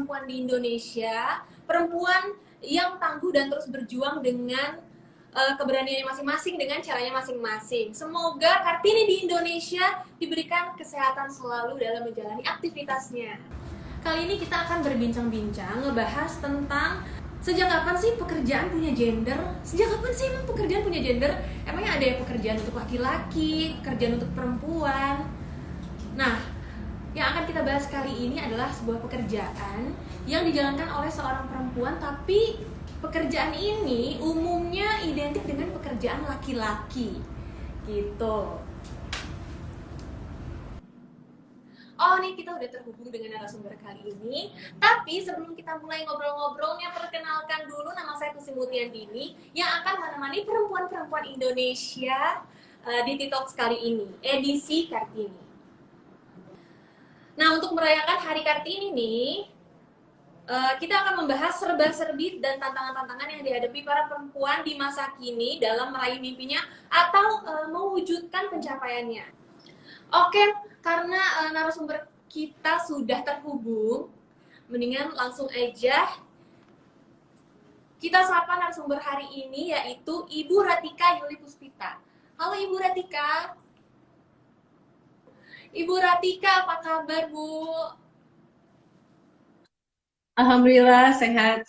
perempuan di Indonesia, perempuan yang tangguh dan terus berjuang dengan keberaniannya masing-masing dengan caranya masing-masing. Semoga Kartini di Indonesia diberikan kesehatan selalu dalam menjalani aktivitasnya. Kali ini kita akan berbincang-bincang ngebahas tentang sejak kapan sih pekerjaan punya gender? Sejak kapan sih emang pekerjaan punya gender? Emangnya ada yang pekerjaan untuk laki-laki, pekerjaan untuk perempuan? Nah, yang akan kita bahas kali ini adalah sebuah pekerjaan yang dijalankan oleh seorang perempuan, tapi pekerjaan ini umumnya identik dengan pekerjaan laki-laki gitu. Oh, nih kita udah terhubung dengan narasumber kali ini. Tapi sebelum kita mulai ngobrol-ngobrolnya, perkenalkan dulu, nama saya Tusi Mutiandini yang akan menemani perempuan-perempuan Indonesia di TikTok kali ini, edisi Kartini. Nah, untuk merayakan Hari Kartini nih, kita akan membahas serba-serbi dan tantangan-tantangan yang dihadapi para perempuan di masa kini dalam meraih mimpinya atau mewujudkan pencapaiannya. Oke, karena narasumber kita sudah terhubung, mendingan langsung aja kita sapa narasumber hari ini, yaitu Ibu Ratika Yuli Puspita. Halo Ibu Ratika. Ibu Ratika, apa kabar Bu? Alhamdulillah sehat.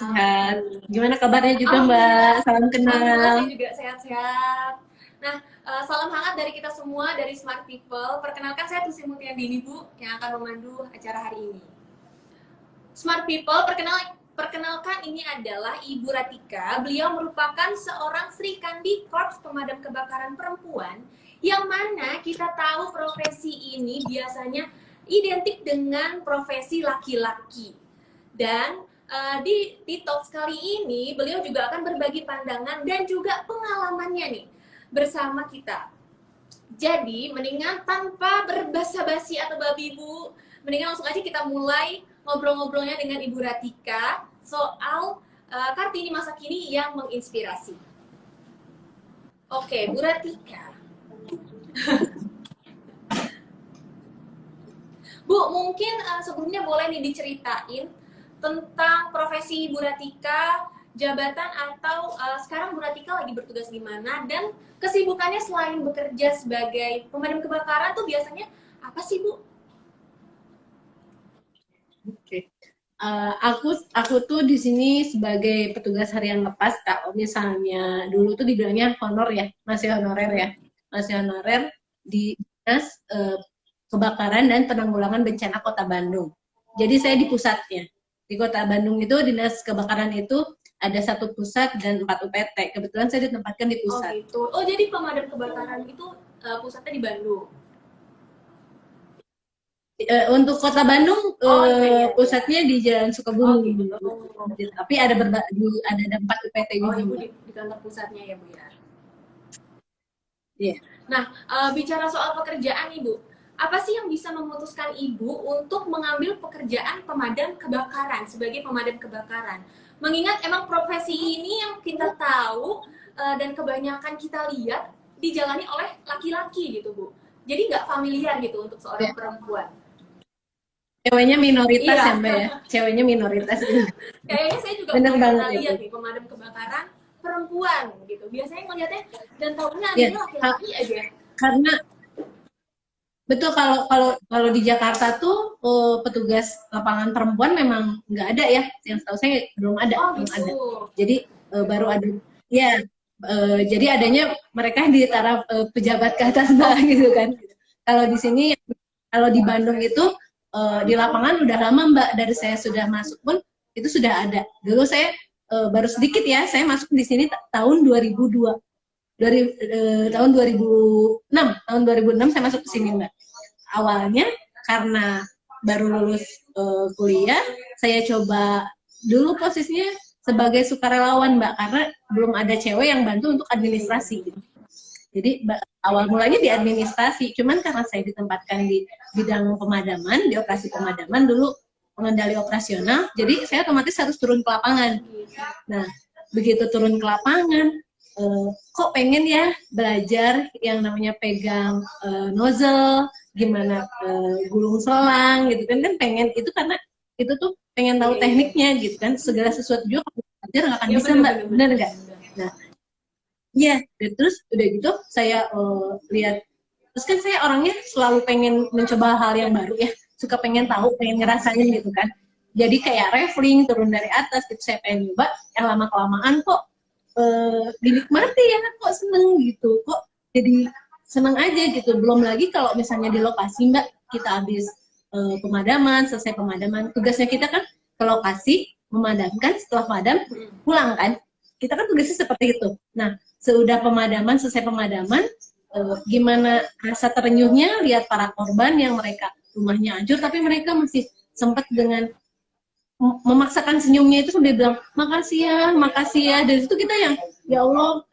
Gimana kabarnya juga Mbak? Salam Alhamdulillah saya kenal. juga sehat-sehat. Nah, salam hangat dari kita semua dari Smart People. Perkenalkan saya Tusi Mutiandini Bu yang akan memandu acara hari ini. Smart People, perkenalkan ini adalah Ibu Ratika. Beliau merupakan seorang Sri Kandi Korps Pemadam Kebakaran Perempuan, yang mana kita tahu profesi ini biasanya identik dengan profesi laki-laki. Dan di TikTok kali ini beliau juga akan berbagi pandangan dan juga pengalamannya nih bersama kita. Jadi mendingan tanpa berbasa-basi atau babi Bu, mendingan langsung aja kita mulai ngobrol-ngobrolnya dengan Ibu Ratika soal Kartini masa kini yang menginspirasi. Oke, Bu Ratika. Bu, mungkin sebelumnya boleh nih diceritain tentang profesi Bu Ratika, jabatan atau sekarang Bu Ratika lagi bertugas di mana, dan kesibukannya selain bekerja sebagai pemadam kebakaran tuh biasanya apa sih Bu? Oke. Aku tuh di sini sebagai petugas harian lepas. Kalau misalnya dulu tuh dibilangnya honor ya, masih honorer ya, masih honorer di dinas kebakaran dan penanggulangan bencana Kota Bandung. Jadi saya di pusatnya. Di Kota Bandung itu dinas kebakaran itu ada 1 pusat dan 4 UPT. Kebetulan saya ditempatkan di pusat. Oh gitu. Oh jadi pemadam kebakaran itu pusatnya di Bandung. Untuk Kota Bandung Iya. pusatnya di Jalan Sukabumi. gitu. Tapi ada 4 UPT Oh, juga. Ibu di kantor pusatnya ya Bu ya. Iya. Nah, bicara soal pekerjaan Ibu, apa sih yang bisa memutuskan Ibu untuk mengambil pekerjaan pemadam kebakaran sebagai pemadam kebakaran? Mengingat emang profesi ini yang kita tahu dan kebanyakan kita lihat dijalani oleh laki-laki gitu Bu. Jadi nggak familiar gitu untuk seorang perempuan. Ceweknya minoritas Iya. ya Mbak ya? Ceweknya minoritas. Kayaknya saya juga Bener pernah banget lihat itu. nih pemadam kebakaran perempuan gitu. Biasanya ngeliatnya dan tahunya Ya, adanya laki-laki aja. karena betul kalau di Jakarta tuh petugas lapangan perempuan memang nggak ada ya. Yang tahu saya belum ada, Oh belum gitu. ada. Jadi baru ada. Ya, jadi adanya mereka di taraf pejabat ke atas Mbak gitu kan. Kalau di sini, kalau di Bandung itu di lapangan udah lama Mbak, dari saya sudah masuk pun itu sudah ada. Dulu saya baru sedikit ya, saya masuk di sini tahun 2002. Tahun 2006 saya masuk ke sini Mbak. Awalnya karena baru lulus kuliah, saya coba dulu posisinya sebagai sukarelawan Mbak, karena belum ada cewek yang bantu untuk administrasi gitu. Jadi awal mulanya di administrasi, cuman karena saya ditempatkan di bidang pemadaman, di operasi pemadaman dulu, pengendali operasional, jadi saya otomatis harus turun ke lapangan. Nah, begitu turun ke lapangan, kok pengen ya belajar yang namanya pegang nozzle, gimana gulung selang gitu kan pengen itu, karena itu tuh pengen tahu Iya, iya. tekniknya gitu kan, segala sesuatu juga kalau belajar nggak akan Ya bisa bener Mbak, bener benar bener. nggak? Nah, iya, terus udah gitu saya lihat, terus kan saya orangnya selalu pengen mencoba hal yang baru ya, suka pengen tahu, pengen ngerasain gitu kan. Jadi kayak traveling turun dari atas gitu, saya pengen nyoba, yang lama kelamaan kok dinikmati ya, kok seneng gitu, kok jadi seneng aja gitu. Belum lagi kalau misalnya di lokasi Mbak, kita habis pemadaman, selesai pemadaman, tugasnya kita kan ke lokasi, memadamkan, setelah padam pulang kan, kita kan tugasnya seperti itu. Nah, sudah pemadaman, selesai pemadaman, gimana rasa terenyuhnya lihat para korban yang mereka rumahnya hancur, tapi mereka masih sempat dengan memaksakan senyumnya itu, sambil bilang makasih ya, dan itu kita yang ya Allah,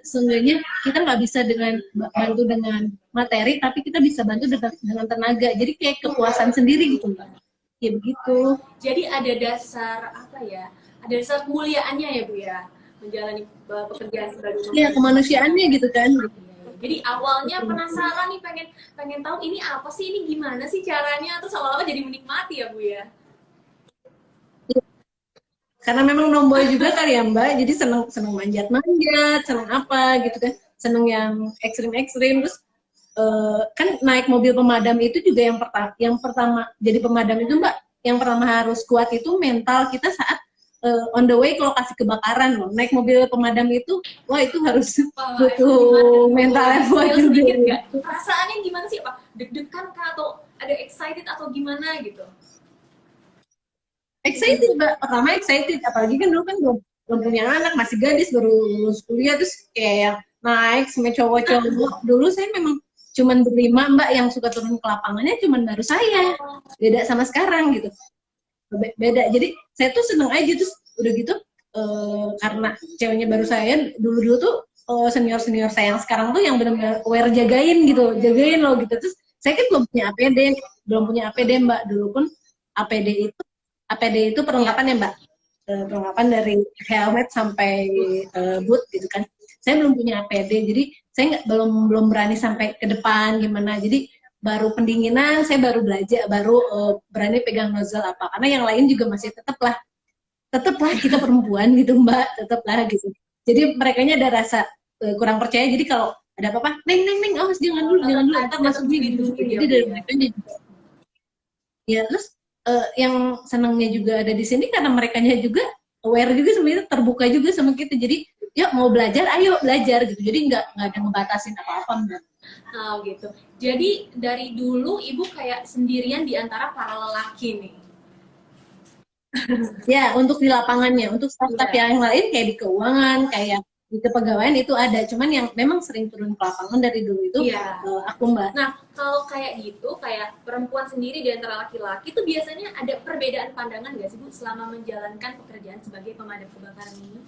seenggaknya kita nggak bisa dengan bantu dengan materi, tapi kita bisa bantu dengan tenaga, jadi kayak kepuasan sendiri gitu Mbak, ya begitu. Jadi ada dasar apa ya? Ada dasar kemuliaannya ya Bu ya, menjalani pekerjaan sebagai Ya pemadam kemanusiaannya kebakaran. gitu kan. Jadi awalnya penasaran nih, pengen pengen tahu ini apa sih, ini gimana sih caranya, terus lama-lama jadi menikmati ya Bu ya. Karena memang nomboy juga kali ya Mbak, jadi seneng seneng manjat-manjat, seneng apa gitu kan, seneng yang ekstrim-ekstrim. Terus kan naik mobil pemadam itu juga yang pertama jadi pemadam itu Mbak, yang pertama harus kuat itu mental kita saat on the way ke lokasi kebakaran loh. Naik mobil pemadam itu, wah itu harus Wah, emang gimana butuh tuh? mental Boleh yang kuat di-spill juga. sedikit nggak? Perasaannya gimana sih? Apa deg-degan kah atau ada excited atau gimana gitu? Excited Mbak, pertama excited, apalagi kan dulu kan belum belum punya anak, masih gadis, baru lulus kuliah, terus kayak naik sama cowok-cowok. Dulu saya memang cuman berlima Mbak, yang suka turun ke lapangannya cuman baru saya, Oh, beda sama sekarang gitu, beda. Jadi saya tuh seneng aja, terus udah gitu karena ceweknya baru saya, dulu-dulu tuh senior-senior saya yang sekarang tuh yang benar-benar aware, jagain gitu, jagain loh gitu. Terus saya kan belum punya APD Mbak, dulu pun APD itu APD itu iya. perlengkapan ya Mbak, perlengkapan dari helmet sampai boot gitu kan. Saya belum punya APD, jadi saya belum berani sampai ke depan gimana. Jadi baru pendinginan, saya baru belajar, baru berani pegang nozzle apa. Karena yang lain juga masih tetaplah kita perempuan gitu Mbak, tetaplah gitu. Jadi mereka ada rasa kurang percaya. Jadi kalau ada apa-apa, neng, awas jangan dulu, ntar Tetap masuk gigi gitu. dilindungi ya Jadi Bu dari ya. mereka juga. Ya, terus yang senangnya juga ada di sini karena merekanya juga aware juga, sebenarnya terbuka juga sama kita. Jadi, yuk mau belajar, ayo belajar gitu. Jadi nggak ada ngebatasin apa-apa Mbak. Oh gitu. Jadi dari dulu Ibu kayak sendirian di antara para lelaki nih. Ya, untuk di lapangannya, untuk staff-staff Iya. yang lain kayak di keuangan, kayak di kepegawaian itu ada. Cuman yang memang sering turun ke lapangan dari dulu itu Iya. aku Mbak. Nah, kalau kayak gitu, kayak perempuan sendiri di antara laki-laki itu biasanya ada perbedaan pandangan nggak sih Bu selama menjalankan pekerjaan sebagai pemadam kebakaran ini?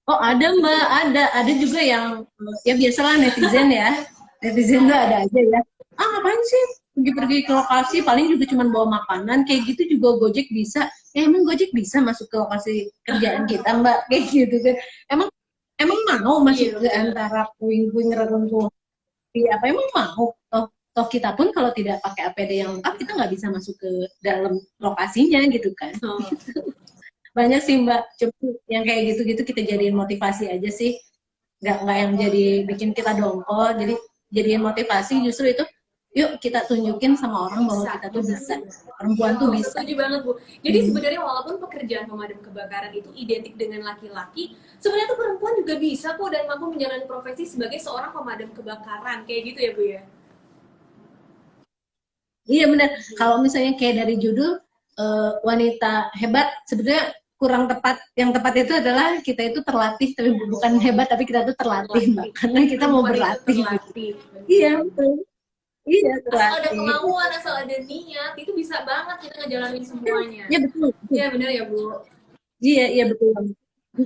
Oh ada Mbak, ada juga yang ya biasalah netizen ya, netizen tuh ada aja ya. Ah ngapain sih pergi-pergi ke lokasi, paling juga cuma bawa makanan, kayak gitu juga Gojek bisa. Ya emang Gojek bisa masuk ke lokasi kerjaan kita Mbak, kayak gitu kan. Emang emang mau Iya masuk ke benar. antara puing-puing reruntuhan apa, emang mau? Toh kita pun kalau tidak pakai APD yang lengkap, kita nggak bisa masuk ke dalam lokasinya gitu kan. Oh, Banyak sih Mbak, cuma yang kayak gitu-gitu kita jadiin motivasi aja sih, nggak yang jadi bikin kita dongkol. Jadi jadiin motivasi justru itu, yuk kita tunjukin sama orang bahwa bisa. kita tuh bisa, perempuan tuh bisa. Setuju banget Bu. Jadi sebenarnya walaupun pekerjaan pemadam kebakaran itu identik dengan laki-laki, sebenarnya tuh perempuan juga bisa kok dan mampu menjalani profesi sebagai seorang pemadam kebakaran. Kayak gitu ya Bu ya? Iya benar, kalau misalnya kayak dari judul wanita hebat, sebetulnya kurang tepat. Yang tepat itu adalah kita itu terlatih, tapi bukan hebat, tapi kita tuh terlatih Mbak, Terlatih. karena kita mau Perempuan itu berlatih gitu. terlatih. Iya betul, iya Asal ada terlatih. kemauan, asal ada niat, itu bisa banget kita ngejalanin semuanya. Iya betul, betul. Iya benar ya Bu. Iya betul banget.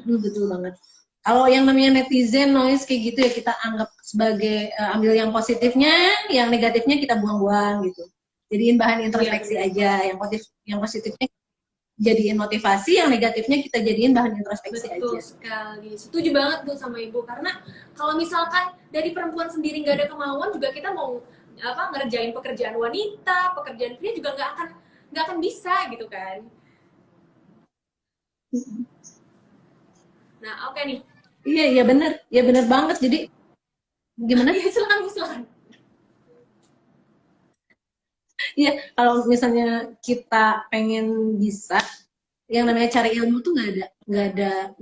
Betul banget. Kalau yang namanya netizen noise kayak gitu ya, kita anggap sebagai ambil yang positifnya, yang negatifnya kita buang-buang gitu. Jadiin bahan Iya introspeksi benar. aja. Yang positifnya jadiin motivasi, yang negatifnya kita jadiin bahan introspeksi Betul aja. sekali. Setuju banget Bu sama Ibu, karena kalau misalkan dari perempuan sendiri nggak ada kemauan juga, kita mau apa ngerjain pekerjaan wanita, pekerjaan pria juga nggak akan nggak akan bisa gitu kan. Nah, oke nih. Iya, iya benar banget. Jadi gimana? Iya, silakan Bu, silakan. Iya, kalau misalnya kita pengen bisa, yang namanya cari ilmu tuh nggak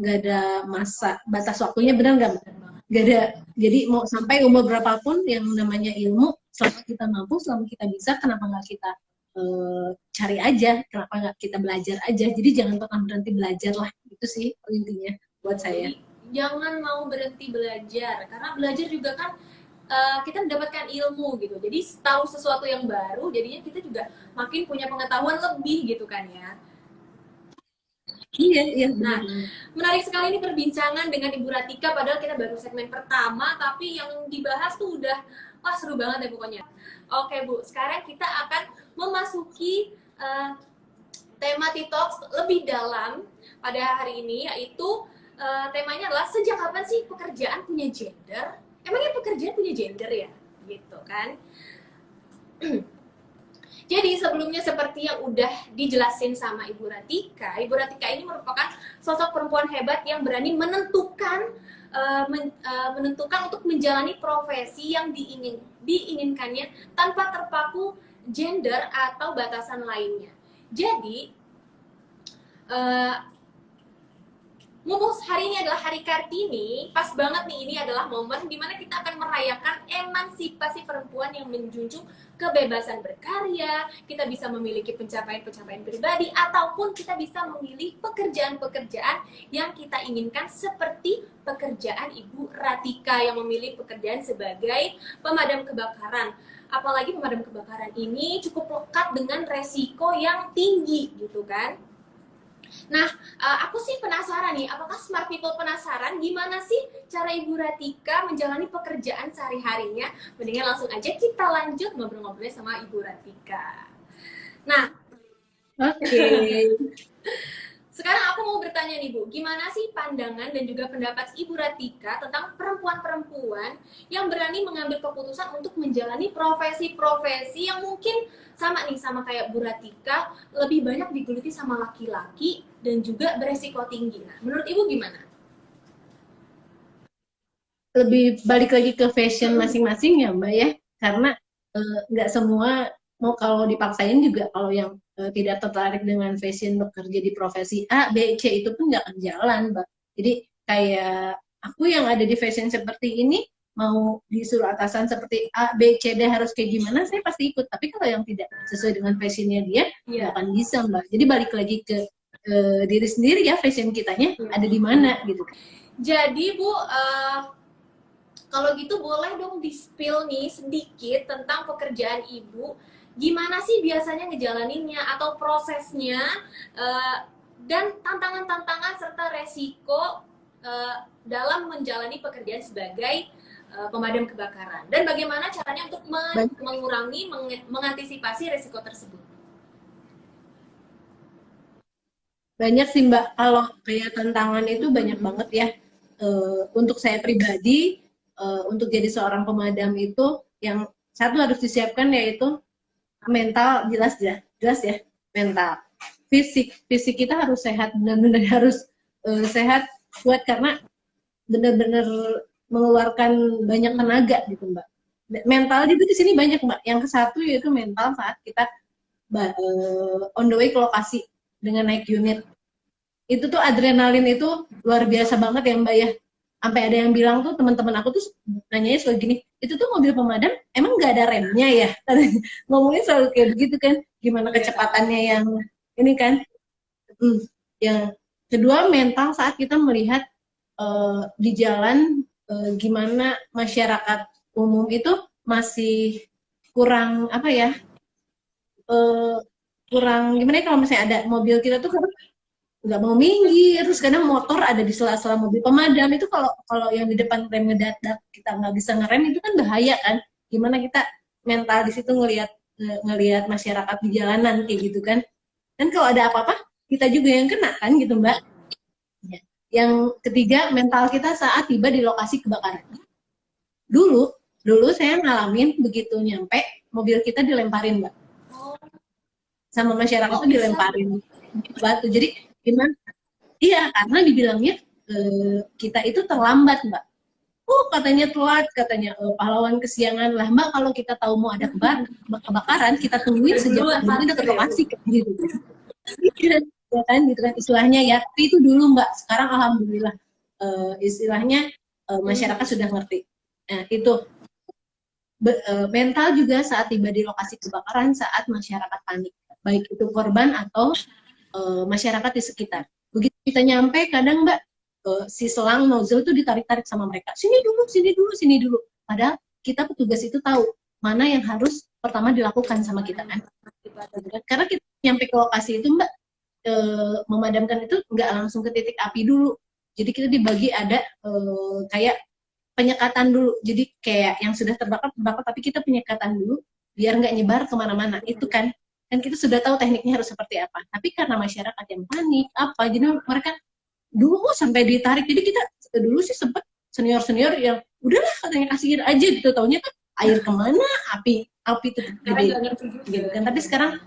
ada masa batas waktunya, Iya, benar nggak, Mbak? benar banget. Nggak ada. Jadi mau sampai umur berapapun yang namanya ilmu, selama kita mampu, selama kita bisa, kenapa nggak kita cari aja, kenapa nggak kita belajar aja. Jadi jangan pernah berhenti belajar lah, itu sih intinya buat saya. Jadi jangan mau berhenti belajar, karena belajar juga kan kita mendapatkan ilmu gitu. Jadi tahu sesuatu yang baru, jadinya kita juga makin punya pengetahuan lebih gitu kan ya. Iya, iya benar Nah, banget. menarik sekali ini perbincangan dengan Ibu Ratika, padahal kita baru segmen pertama, tapi yang dibahas tuh udah, wah seru banget ya pokoknya. Oke Bu, sekarang kita akan memasuki tema TikTok lebih dalam pada hari ini, yaitu temanya adalah sejak kapan sih pekerjaan punya gender? Emangnya pekerjaan punya gender ya? Gitu kan. Jadi sebelumnya seperti yang udah dijelasin sama Ibu Ratika ini merupakan sosok perempuan hebat yang berani menentukan menentukan untuk menjalani profesi yang diinginkannya tanpa terpaku gender atau batasan lainnya. Jadi mumpung hari ini adalah Hari Kartini, pas banget nih, ini adalah momen dimana kita akan merayakan emansipasi perempuan yang menjunjung kebebasan berkarya, kita bisa memiliki pencapaian-pencapaian pribadi, ataupun kita bisa memilih pekerjaan-pekerjaan yang kita inginkan, seperti pekerjaan Ibu Ratika yang memilih pekerjaan sebagai pemadam kebakaran. Apalagi pemadam kebakaran ini cukup lekat dengan resiko yang tinggi gitu kan. Nah, aku sih penasaran nih, apakah Smart People penasaran gimana sih cara Ibu Ratika menjalani pekerjaan sehari-harinya? Mendingan langsung aja kita lanjut ngobrol-ngobrolnya sama Ibu Ratika. Nah, Oke. sekarang aku mau bertanya nih Bu, gimana sih pandangan dan juga pendapat Ibu Ratika tentang perempuan-perempuan yang berani mengambil keputusan untuk menjalani profesi-profesi yang mungkin sama nih, sama kayak Bu Ratika, lebih banyak digeluti sama laki-laki dan juga beresiko tinggi. Nah, menurut Ibu gimana? Lebih balik lagi ke fashion masing-masing ya Mbak ya, karena nggak semua mau, kalau dipaksain juga, kalau yang tidak tertarik dengan fashion, bekerja di profesi A, B, C, itu pun nggak akan jalan Mbak. Jadi kayak aku yang ada di fashion seperti ini, mau disuruh atasan seperti A, B, C, D harus kayak gimana, saya pasti ikut. Tapi kalau yang tidak sesuai dengan fashionnya dia, nggak akan bisa Mbak. Jadi balik lagi ke diri sendiri ya, fashion kitanya ada di mana gitu. Jadi Bu, kalau gitu boleh dong di-spill nih sedikit tentang pekerjaan Ibu. Gimana sih biasanya ngejalaninnya atau prosesnya, dan tantangan-tantangan serta resiko dalam menjalani pekerjaan sebagai pemadam kebakaran. Dan bagaimana caranya untuk mengurangi, mengantisipasi resiko tersebut. Banyak sih Mbak, kalau kayak tantangan itu banyak banget ya. Untuk saya pribadi, untuk jadi seorang pemadam itu yang satu harus disiapkan, yaitu mental. Jelas ya, jelas ya, mental. Fisik kita harus sehat, benar-benar harus sehat, kuat, karena benar-benar mengeluarkan banyak tenaga gitu Mbak. Mental juga di sini banyak Mbak. Yang ke satu yaitu mental saat kita on the way ke lokasi dengan naik unit. Itu tuh adrenalin itu luar biasa banget ya Mbak ya. Sampai ada yang bilang tuh, teman-teman aku tuh nanyanya selalu gini, itu tuh mobil pemadam emang nggak ada remnya ya? Ngomongnya selalu kayak begitu kan, gimana kecepatannya yang ini kan. Yang kedua, mental saat kita melihat di jalan, gimana masyarakat umum itu masih kurang apa ya, kurang gimana ya, kalau misalnya ada mobil kita tuh nggak mau minggir, terus kadang motor ada di sela-sela mobil pemadam, itu kalau kalau yang di depan rem ngedadak, kita nggak bisa ngerem, itu kan bahaya kan. Gimana kita mental di situ ngelihat masyarakat di jalanan kayak gitu kan. Dan kalau ada apa-apa, kita juga yang kena kan gitu Mbak. Yang ketiga, mental kita saat tiba di lokasi kebakaran. Dulu saya ngalamin begitu nyampe, mobil kita dilemparin Mbak. sama masyarakat Oh, tuh bisa. dilemparin batu. Jadi gimana? Iya, karena dibilangnya kita itu terlambat, Mbak. Katanya telat, katanya pahlawan kesiangan lah, Mbak. Kalau kita tahu mau ada kebakaran, kita tungguin sejak Duluan sebelumnya parkir dekat ya, Bu? lokasi, gitu. Iya, ya kan, gitu kan istilahnya ya. Tapi itu dulu, Mbak. Sekarang alhamdulillah istilahnya masyarakat sudah ngerti. Nah, itu mental juga saat tiba di lokasi kebakaran saat masyarakat panik, baik itu korban atau masyarakat di sekitar. Begitu kita nyampe, kadang Mbak si selang nozzle itu ditarik-tarik sama mereka. Sini dulu, sini dulu, sini dulu. Padahal kita petugas itu tahu mana yang harus pertama dilakukan sama kita kan. Karena kita nyampe ke lokasi itu Mbak, memadamkan itu nggak langsung ke titik api dulu. Jadi kita dibagi ada kayak penyekatan dulu. Jadi kayak yang sudah terbakar, tapi kita penyekatan dulu biar nggak nyebar kemana-mana. Itu kan kita sudah tahu tekniknya harus seperti apa. Tapi karena masyarakat yang panik, jadi mereka dulu sampai ditarik. Jadi kita dulu sih sempat senior yang udahlah katanya kasihin aja gitu. Taunya kan air kemana, api itu gede gitu kan. Tapi sekarang,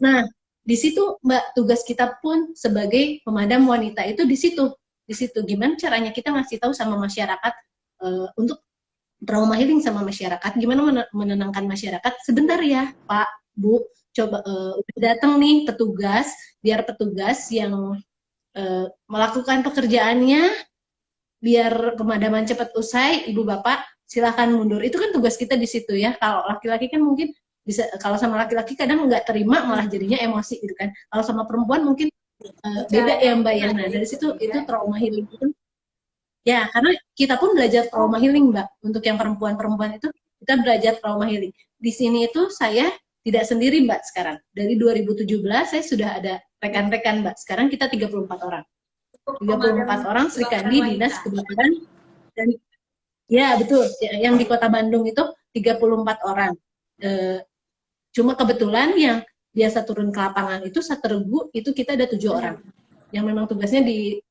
nah di situ Mbak, tugas kita pun sebagai pemadam wanita itu di situ gimana caranya kita ngasih tahu sama masyarakat untuk trauma healing sama masyarakat, gimana menenangkan masyarakat. Sebentar ya Pak, Bu, coba udah datang nih petugas, biar petugas yang melakukan pekerjaannya, biar pemadaman cepat usai, Ibu Bapak silahkan mundur. Itu kan tugas kita di situ ya. Kalau laki-laki kan mungkin bisa, kalau sama laki-laki kadang nggak terima, malah jadinya emosi gitu kan. Kalau sama perempuan mungkin beda ya Mbak ya. Nah dari situ itu trauma healing itu ya, karena kita pun belajar trauma healing Mbak. Untuk yang perempuan itu kita belajar trauma healing. Di sini itu saya tidak sendiri Mbak sekarang. Dari 2017 saya sudah ada rekan-rekan Mbak. Sekarang kita 34 orang. 34 orang Sri Kandi Dinas Kebakaran, dan ya betul, yang di Kota Bandung itu 34 orang. Cuma kebetulan yang biasa turun ke lapangan itu Satergu itu kita ada 7 orang yang memang tugasnya di.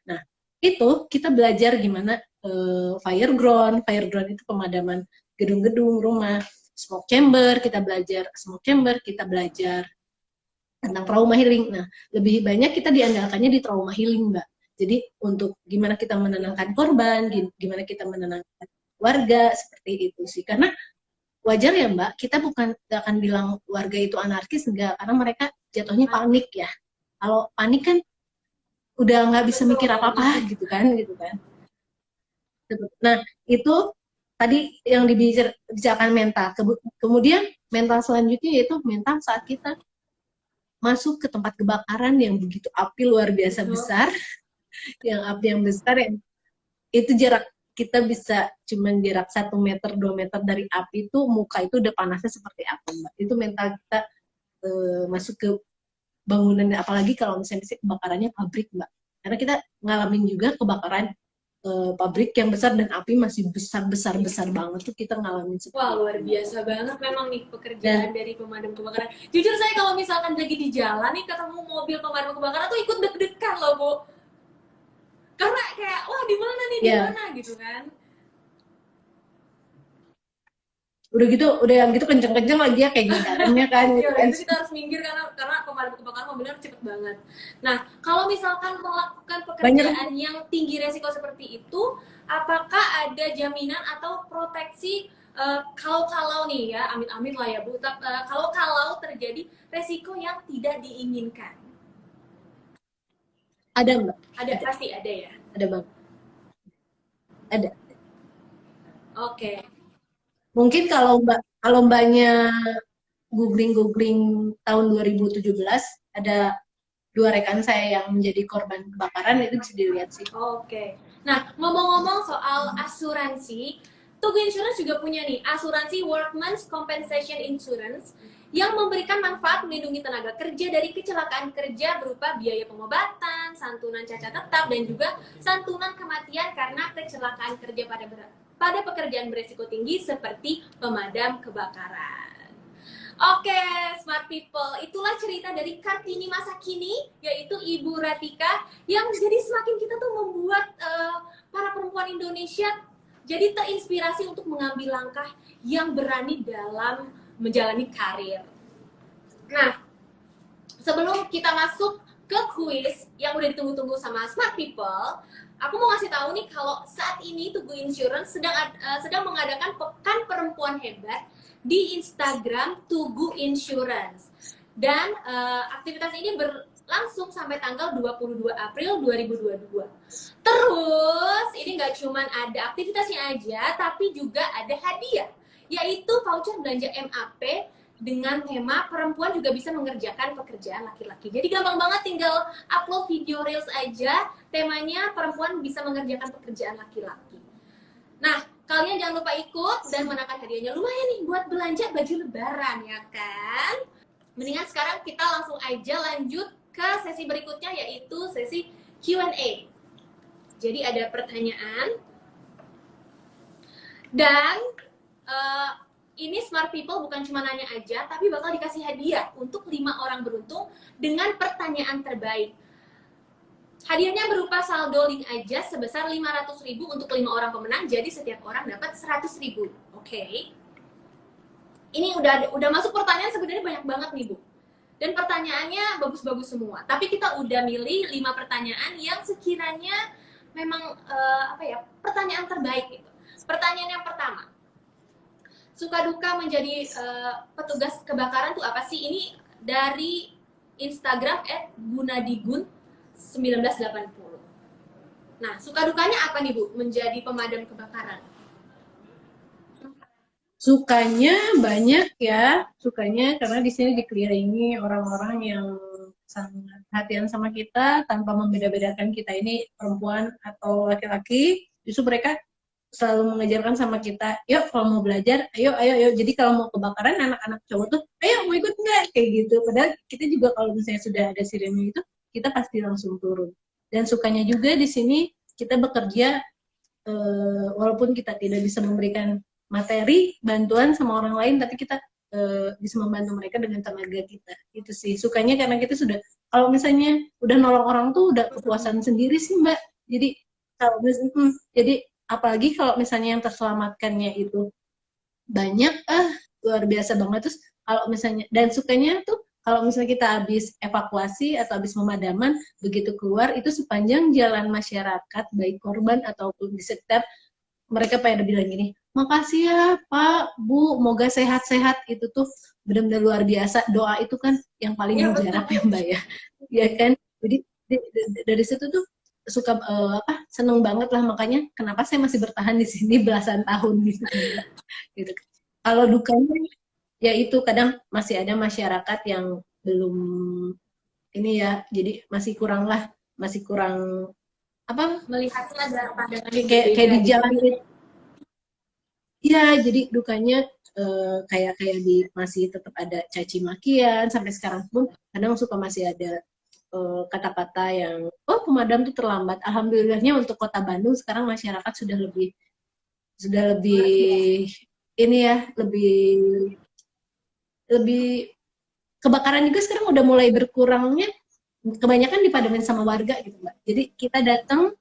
Nah itu kita belajar gimana fire ground itu pemadaman gedung-gedung, rumah, smoke chamber, kita belajar tentang trauma healing. Nah, lebih banyak kita diandalkannya di trauma healing, Mbak. Jadi untuk gimana kita menenangkan korban, gimana kita menenangkan warga, seperti itu sih. Karena wajar ya Mbak, kita bukan akan bilang warga itu anarkis, enggak. Karena mereka jatuhnya panik ya. Kalau panik kan udah nggak bisa mikir apa-apa gitu kan. Nah, itu tadi yang dibicarakan mental. Kemudian mental selanjutnya yaitu mental saat kita masuk ke tempat kebakaran yang begitu api luar biasa besar, yang itu jarak kita bisa cuman jarak 1 meter 2 meter dari api itu, muka itu udah panasnya seperti apa Mbak. Itu mental kita masuk ke bangunan, apalagi kalau misalnya kebakarannya pabrik Mbak. Karena kita ngalamin juga kebakaran pabrik yang besar dan api masih besar banget tuh kita ngalamin. Wah, luar biasa banget memang nih pekerjaan dari pemadam kebakaran. Jujur saya kalau misalkan lagi di jalan nih ketemu mobil pemadam kebakaran tuh ikut deg-degan loh, Bu. Karena kayak wah di mana nih, di mana gitu kan. Udah yang gitu kenceng-kenceng lagi ya kayak jalannya kan. Iya, itu kita harus minggir karena pemadam kebakaran mobilnya cepet banget. Nah, kalau misalkan melakukan pekerjaan yang tinggi resiko seperti itu, apakah ada jaminan atau proteksi kalau nih ya, amit-amit lah ya Bu, kalau terjadi resiko yang tidak diinginkan? Ada Mbak. Ada, pasti ada ya? Ada Bang. Ada. Oke. Mungkin kalau Mbaknya googling tahun 2017, ada 2 rekan saya yang menjadi korban kebakaran, itu bisa dilihat sih. Oke. Nah, ngomong-ngomong soal asuransi, Tugu Insurance juga punya nih asuransi Workmen's Compensation Insurance yang memberikan manfaat melindungi tenaga kerja dari kecelakaan kerja berupa biaya pengobatan, santunan cacat tetap, dan juga santunan kematian karena kecelakaan kerja pada pekerjaan beresiko tinggi seperti pemadam kebakaran. Oke, Smart People, itulah cerita dari Kartini masa kini, yaitu Ibu Ratika, yang jadi semakin kita tuh membuat para perempuan Indonesia jadi terinspirasi untuk mengambil langkah yang berani dalam menjalani karir. Nah, sebelum kita masuk ke kuis yang udah ditunggu-tunggu sama Smart People, aku mau ngasih tahu nih kalau saat ini Tugu Insurance sedang mengadakan Pekan Perempuan Hebat di Instagram Tugu Insurance. Dan aktivitas ini berlangsung sampai tanggal 22 April 2022. Terus, ini nggak cuma ada aktivitasnya aja, tapi juga ada hadiah, yaitu voucher belanja MAP dengan tema perempuan juga bisa mengerjakan pekerjaan laki-laki. Jadi gampang banget, tinggal upload video reels aja, temanya perempuan bisa mengerjakan pekerjaan laki-laki. Nah, kalian jangan lupa ikut dan menangkan hadiahnya. Lumayan nih buat belanja baju lebaran, ya kan? Mendingan sekarang kita langsung aja lanjut ke sesi berikutnya, yaitu sesi Q&A. Jadi ada pertanyaan dan ini Smart People bukan cuma nanya aja, tapi bakal dikasih hadiah untuk 5 orang beruntung dengan pertanyaan terbaik. Hadiahnya berupa saldo link aja sebesar 500.000 untuk 5 orang pemenang, jadi setiap orang dapat 100.000. Oke. Ini udah masuk pertanyaan sebenarnya banyak banget nih, Bu. Dan pertanyaannya bagus-bagus semua. Tapi kita udah milih 5 pertanyaan yang sekiranya memang pertanyaan terbaik gitu. Pertanyaan yang pertama, suka duka menjadi petugas kebakaran tuh apa sih? Ini dari Instagram @gunadigun1980. Nah, suka dukanya apa nih, Bu, menjadi pemadam kebakaran? Sukanya banyak ya, sukanya karena di sini dikelilingi orang-orang yang sangat perhatian sama kita tanpa membeda-bedakan kita ini perempuan atau laki-laki. Justru mereka selalu mengajarkan sama kita, yuk kalau mau belajar, ayo. Jadi kalau mau kebakaran, anak-anak cowok tuh, ayo mau ikut nggak? Kayak gitu. Padahal kita juga kalau misalnya sudah ada sirene itu, kita pasti langsung turun. Dan sukanya juga di sini kita bekerja, walaupun kita tidak bisa memberikan materi, bantuan sama orang lain, tapi kita bisa membantu mereka dengan tenaga kita. Itu sih, sukanya karena kita sudah, kalau misalnya udah nolong orang tuh udah kepuasan sendiri sih, Mbak. Jadi, kalau misalnya, jadi apalagi kalau misalnya yang terselamatkannya itu banyak, luar biasa banget. Terus kalau misalnya, dan sukanya tuh kalau misalnya kita habis evakuasi atau habis pemadaman, begitu keluar itu sepanjang jalan masyarakat, baik korban ataupun di sekitar, mereka pada bilang gini, makasih ya Pak, Bu, moga sehat-sehat. Itu tuh benar-benar luar biasa. Doa itu kan yang paling mujarab ya Mbak ya, ya kan. Jadi dari situ tuh suka seneng banget lah, makanya kenapa saya masih bertahan di sini belasan tahun gitu. Gitu. Kalau dukanya ya itu kadang masih ada masyarakat yang belum ini ya, jadi masih kurang apa Melihatnya dari pandangan yang kayak berbeda di gitu. jalan itu. Ya, jadi dukanya kayak di masih tetap ada caci makian sampai sekarang pun kadang suka masih ada kata-kata yang pemadam tuh terlambat. Alhamdulillahnya untuk Kota Bandung sekarang masyarakat sudah lebih ini ya, lebih kebakaran juga sekarang udah mulai berkurangnya, kebanyakan dipadamin sama warga gitu Mbak. Jadi kita datang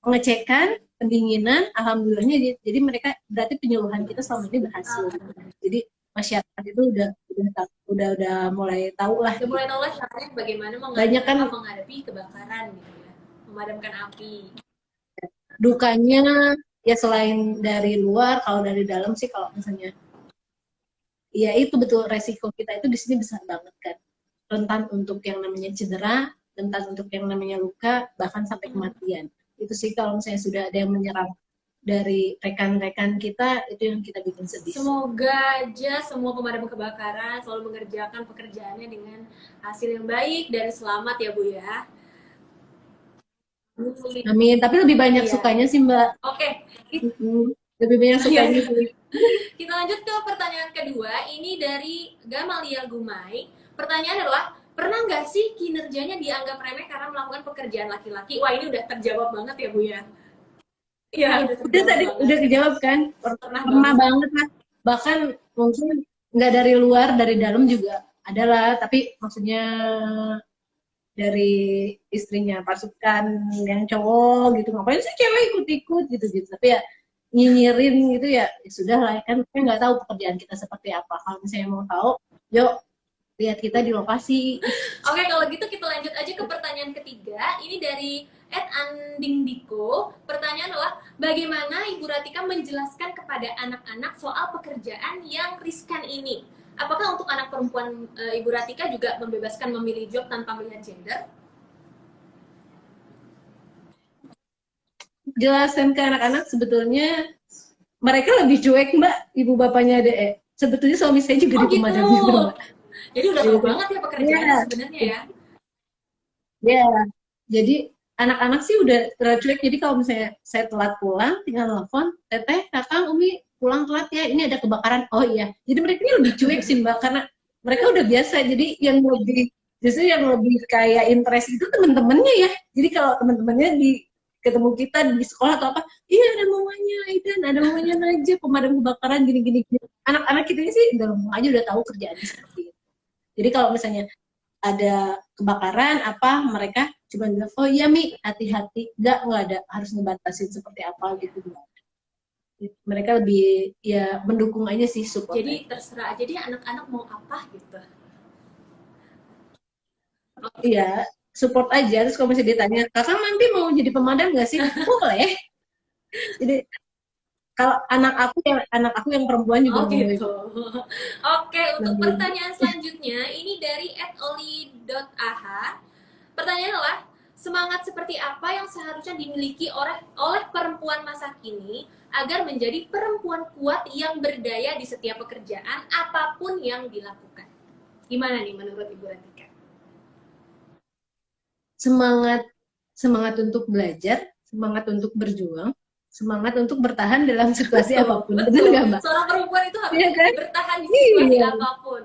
pengecekan, pendinginan, alhamdulillahnya jadi mereka berarti penyuluhan kita selama ini berhasil. Jadi masyarakat itu udah mulai tahu lah. Udah mulai tahu lah caranya bagaimana menghadapi kebakaran gitu ya, memadamkan api. Dukanya ya selain dari luar, kalau dari dalam sih kalau misalnya ya itu betul, resiko kita itu di sini besar banget kan. Rentan untuk yang namanya cedera, rentan untuk yang namanya luka, bahkan sampai kematian. Itu sih kalau misalnya sudah ada yang menyerang dari rekan-rekan kita, itu yang kita bikin sedih. Semoga aja semua pemadam kebakaran selalu mengerjakan pekerjaannya dengan hasil yang baik dan selamat ya Bu ya. Amin. Tapi lebih banyak sukanya sih Mbak. Oke. Lebih banyak sukanya sih. Kita lanjut ke pertanyaan kedua. Ini dari Gamalia Gumai. Pertanyaan adalah, pernah nggak sih kinerjanya dianggap remeh karena melakukan pekerjaan laki-laki? Wah, ini udah terjawab banget ya Bu ya. Iya, udah dijawab kan. Pernah banget lah. Bahkan mungkin nggak dari luar, dari dalam juga adalah. Tapi maksudnya dari istrinya pasukan yang cowok gitu, ngapain sih cewek ikut-ikut gitu. Tapi ya nyinyirin gitu ya sudah lah kan, kita nggak tahu pekerjaan kita seperti apa. Kalau misalnya mau tahu, yuk lihat kita di lokasi. Oke, kalau gitu kita lanjut aja ke pertanyaan ketiga. Ini dari @andingdiko. Pertanyaan adalah, bagaimana Ibu Ratika menjelaskan kepada anak-anak soal pekerjaan yang riskan ini? Apakah untuk anak perempuan Ibu Ratika juga membebaskan memilih job tanpa melihat gender? Jelasin ke anak-anak sebetulnya mereka lebih cuek Mbak, ibu bapaknya ada. Sebetulnya suami saya juga Oh di gitu. pemadam juga Mbak. Jadi udah tahu Gitu. banget ya pekerjaannya Ya, sebenarnya ya. ya. Jadi anak-anak sih udah cuek. Jadi kalau misalnya saya telat pulang, tinggal telepon, Teteh, Kakang, Umi pulang telat ya. Ini ada kebakaran. Oh iya. Jadi mereka ini lebih cuek sih Mbak, karena mereka udah biasa. Jadi yang lebih justru yang lebih kayak interest itu teman-temannya ya. Jadi kalau teman-temannya di ketemu kita di sekolah atau apa, iya ada mamanya Aidan, ada mamanya Najib, pemadam kebakaran gini-gini. Anak-anak kita ini sih dalam aja udah tahu kerjaannya seperti itu. Jadi kalau misalnya ada kebakaran apa, mereka cuma bilang, oh iya Mi, hati-hati, nggak ada harus ngebatasin seperti apa gitu. Mereka lebih ya mendukung aja sih, support Jadi aja. terserah aja dia anak-anak mau apa gitu. Iya, support aja. Terus kalau misalnya ditanya, kakak nanti mau jadi pemadam nggak sih? Boleh. Jadi kalau anak aku yang perempuan juga Oh boleh. gitu. Oke, untuk Nanti. pertanyaan selanjutnya ini dari @oli.ah. Pertanyaannya adalah, semangat seperti apa yang seharusnya dimiliki oleh perempuan masa kini agar menjadi perempuan kuat yang berdaya di setiap pekerjaan apapun yang dilakukan? Gimana nih menurut Ibu Ratika? Semangat semangat untuk belajar, semangat untuk berjuang, semangat untuk bertahan dalam situasi Betul, apapun. Benar betul. nggak Mbak? Seorang perempuan itu harus Iya kan? bertahan di situasi Iya. apapun.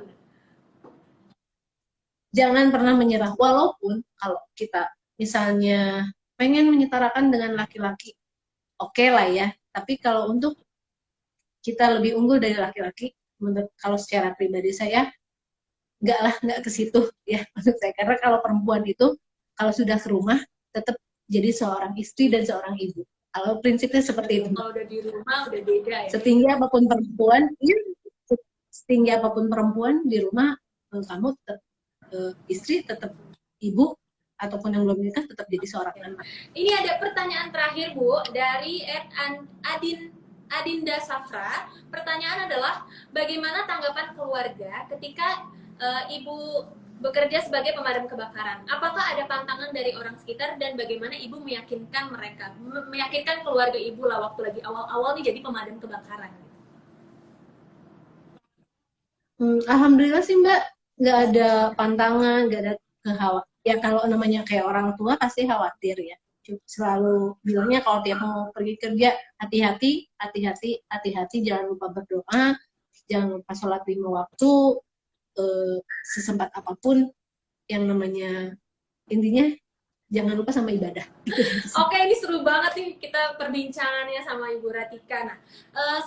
Jangan pernah menyerah. Walaupun kalau kita misalnya pengen menyetarakan dengan laki-laki, oke lah ya. Tapi kalau untuk kita lebih unggul dari laki-laki, menurut kalau secara pribadi saya, nggak ke situ ya maksud saya. Karena kalau perempuan itu kalau sudah ke rumah tetap jadi seorang istri dan seorang ibu. Kalau prinsipnya seperti Betul. itu. Kalau udah di rumah udah beda ya. Setinggi apapun perempuan, ya, setinggi apapun perempuan di rumah, kamu tetap istri, tetap ibu, ataupun yang belum nikah tetap jadi seorang anak. Ini ada pertanyaan terakhir Bu dari Adinda Safra. Pertanyaan adalah, bagaimana tanggapan keluarga ketika Ibu bekerja sebagai pemadam kebakaran? Apakah ada pantangan dari orang sekitar dan bagaimana Ibu meyakinkan mereka, meyakinkan keluarga Ibu lah waktu lagi awal-awal nih jadi pemadam kebakaran? Alhamdulillah sih Mbak, nggak ada pantangan, nggak ada kekhawatiran. Ya kalau namanya kayak orang tua pasti khawatir ya. Selalu bilangnya kalau tiap mau pergi kerja, hati-hati, hati-hati, hati-hati, jangan lupa berdoa, jangan lupa sholat 5 waktu, sesempat apapun, yang namanya intinya jangan lupa sama ibadah. Oke, ini seru banget nih kita perbincangannya sama Ibu Ratika. Nah,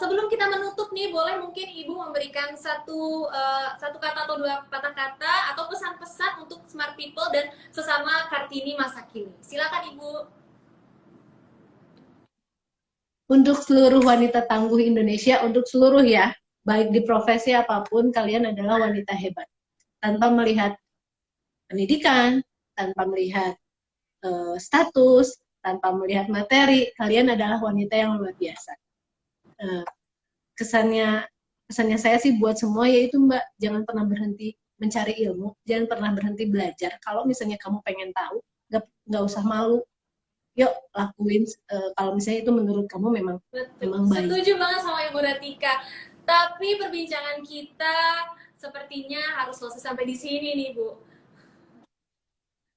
sebelum kita menutup nih, boleh mungkin Ibu memberikan satu kata atau dua patah kata atau pesan-pesan untuk smart people dan sesama Kartini masa kini. Silakan Ibu. Untuk seluruh wanita tangguh Indonesia, untuk seluruh ya, baik di profesi apapun, kalian adalah wanita hebat. Tanpa melihat pendidikan, tanpa melihat status, tanpa melihat materi, kalian adalah wanita yang luar biasa. Kesannya saya sih buat semua yaitu Mbak, jangan pernah berhenti mencari ilmu, jangan pernah berhenti belajar. Kalau misalnya kamu pengen tahu, nggak usah malu, yuk lakuin. Kalau misalnya itu menurut kamu memang baik. Setuju banget sama Ibu Ratika. Tapi perbincangan kita sepertinya harus selesai sampai di sini nih Bu.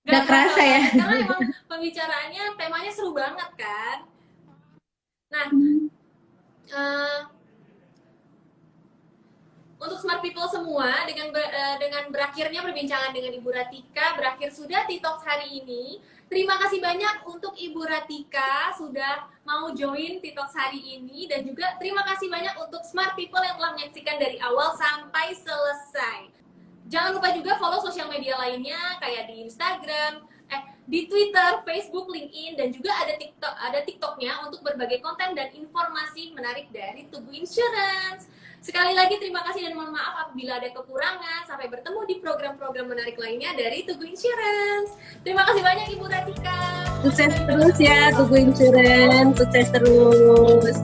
Gak kerasa ya. Karena emang pembicaraannya temanya seru banget kan. Nah, untuk smart people semua, dengan berakhirnya perbincangan dengan Ibu Ratika, berakhir sudah TikTok hari ini. Terima kasih banyak untuk Ibu Ratika sudah mau join TikTok hari ini, dan juga terima kasih banyak untuk smart people yang telah menyaksikan dari awal sampai selesai. Jangan lupa juga follow sosial media lainnya kayak di Instagram, di Twitter, Facebook, LinkedIn, dan juga ada TikToknya untuk berbagai konten dan informasi menarik dari Tugu Insurance. Sekali lagi terima kasih dan mohon maaf apabila ada kekurangan. Sampai bertemu di program-program menarik lainnya dari Tugu Insurance. Terima kasih banyak Ibu Ratika. Sukses terus ya Tugu Insurance, sukses terus.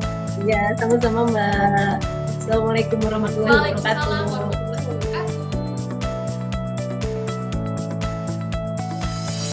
Ya, sama-sama Mbak. Assalamualaikum warahmatullahi wabarakatuh. Waalaikumsalam.